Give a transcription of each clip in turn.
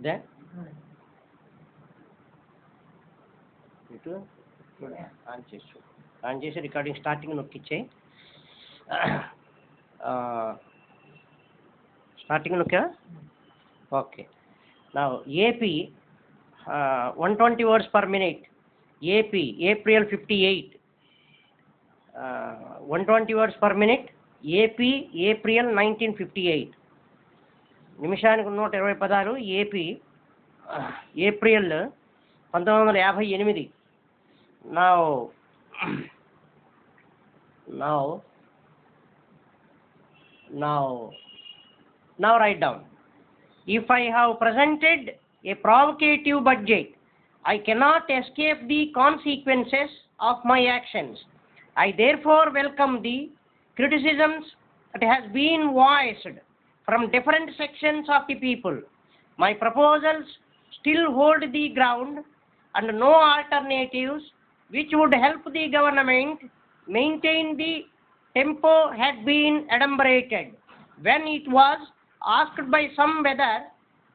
there? On చేసి recording starting నొక్కిచ్చే starting నొక్కా okay. Now AP 120 words per minute. AP April 58 120 words per minute. AP April 1958 నిమిషానికి 120 పదాలు. AP April 1958. Now write down. If I have presented a provocative budget, I cannot escape the consequences of my actions. I therefore welcome the criticisms that has been voiced from different sections of the people. My proposals still hold the ground, and no alternatives which would help the government maintain the tempo had been adumbrated. When it was asked by some whether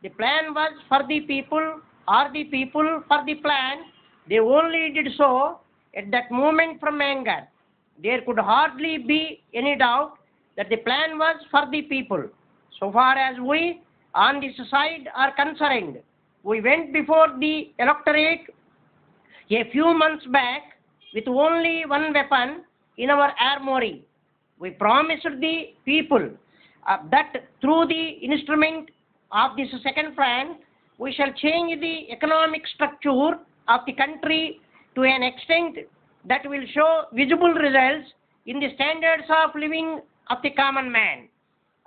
the plan was for the people or the people for the plan, they only did so at that moment from anger. There could hardly be any doubt that the plan was for the people. So far as we on this side are concerned, we went before the electorate a few months back with only one weapon in our armory. We promised the people that through the instrument of this second plan, we shall change the economic structure of the country to an extent that will show visible results in the standards of living of the common man.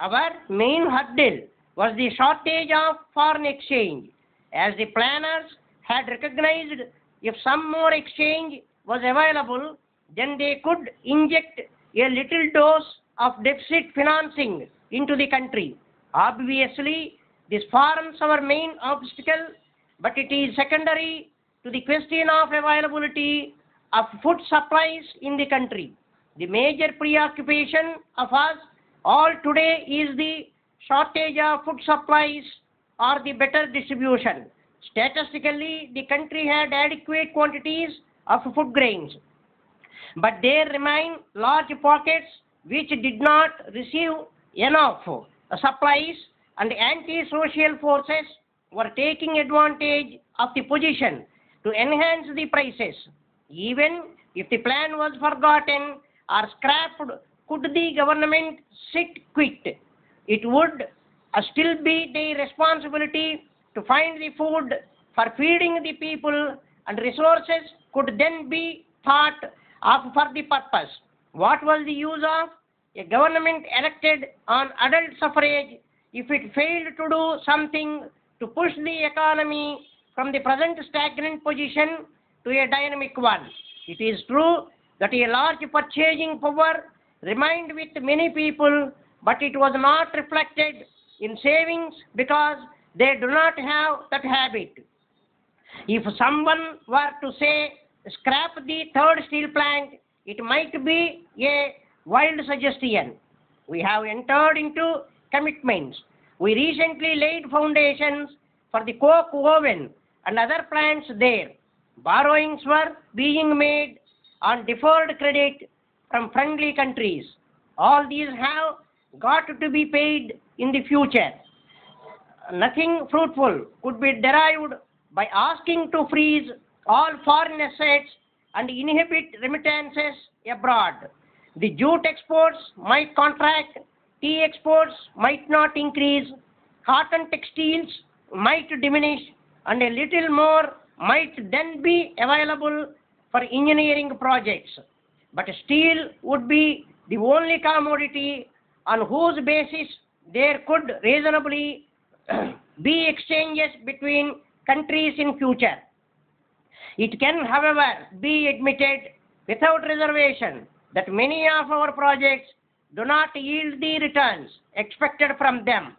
Our main hurdle was the shortage of foreign exchange. As the planners had recognized, if some more exchange was available, then they could inject a little dose of deficit financing into the country. Obviously, this forms our main obstacle, but it is secondary to the question of availability of food supplies in the country. The major preoccupation of us all today is the shortage of food supplies or the better distribution. Statistically, the country had adequate quantities of food grains, but there remain large pockets which did not receive enough supplies, and anti-social forces were taking advantage of the position to enhance the prices. Even if the plan was forgotten or scrapped, could the government sit quiet? It would still be their responsibility to find the food for feeding the people, and resources could then be thought of for the purpose. What was the use of a government elected on adult suffrage if it failed to do something to push the economy from the present stagnant position to a dynamic one? It is true that a large purchasing power remained with many people, but it was not reflected in savings because they do not have that habit. If someone were to say, scrap the third steel plant, it might be a wild suggestion. We have entered into commitments. We recently laid foundations for the coke oven and other plants there. Borrowings were being made on deferred credit from friendly countries. All these have got to be paid in the future. Nothing fruitful could be derived by asking to freeze all foreign assets and inhibit remittances abroad. The jute exports might contract, tea exports might not increase, cotton textiles might diminish, and a little more might then be available for engineering projects. But steel would be the only commodity on whose basis there could reasonably be exchanges between countries in future. It can, however, be admitted without reservation that many of our projects do not yield the returns expected from them.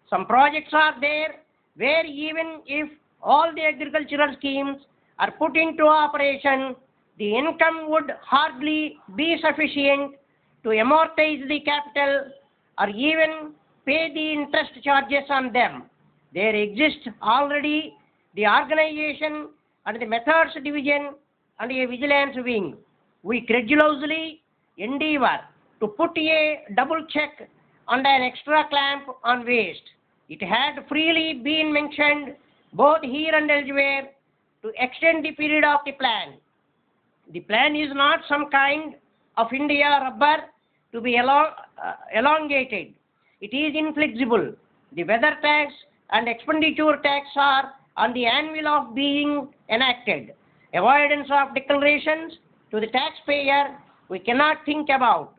Some projects are there where even if all the agricultural schemes are put into operation, the income would hardly be sufficient to amortize the capital or even pay the interest charges on them. There exists already the organization and the methods division and a vigilance wing. We credulously endeavor to put a double check and an extra clamp on waste. It had freely been mentioned both here and elsewhere to extend the period of the plan. The plan is not some kind of India rubber to be elongated. It is inflexible. The weather tax and expenditure tax are on the anvil of being enacted. Avoidance of declarations to the taxpayer we cannot think about.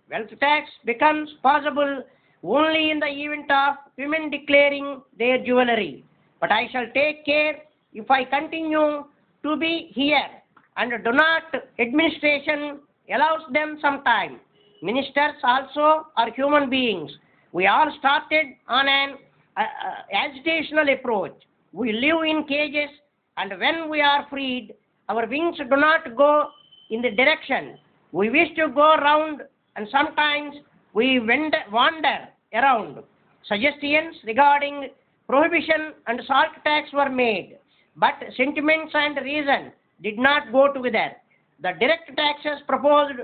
Wealth tax becomes possible only in the event of women declaring their jewelry. But I shall take care if I continue to be here and do not administration allows them some time. Ministers also are human beings. We all started on an agitational approach. We live in cages, and when we are freed, our wings do not go in the direction we wish to go round, and sometimes we wander around. Suggestions regarding prohibition and salt tax were made, but sentiments and reason did not go together. The direct taxes proposed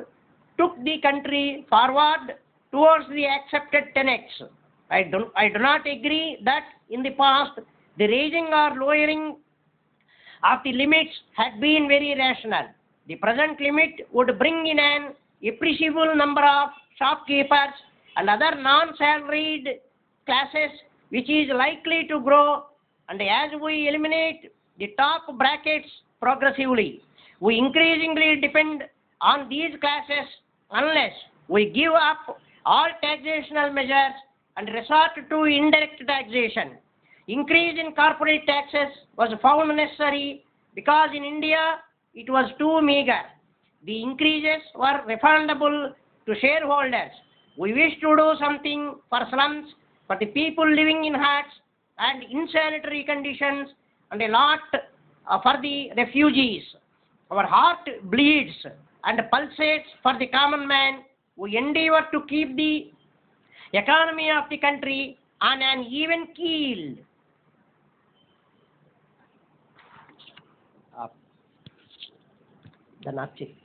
took the country forward towards the accepted tenets. I do not agree that in the past the raising or lowering of the limits had been very rational. The present limit would bring in an appreciable number of shopkeepers and other non-salaried classes, which is likely to grow, and as we eliminate the top brackets progressively, we increasingly depend on these classes unless we give up all taxational measures and resort to indirect taxation. Increase in corporate taxes was found necessary because in India it was too meager. The increases were refundable to shareholders. We wish to do something for slums, for the people living in huts and insanitary conditions, and a lot for the refugees. Our heart bleeds and pulsates for the common man. We endeavor to keep the economy of the country on an even keel. The Nazi.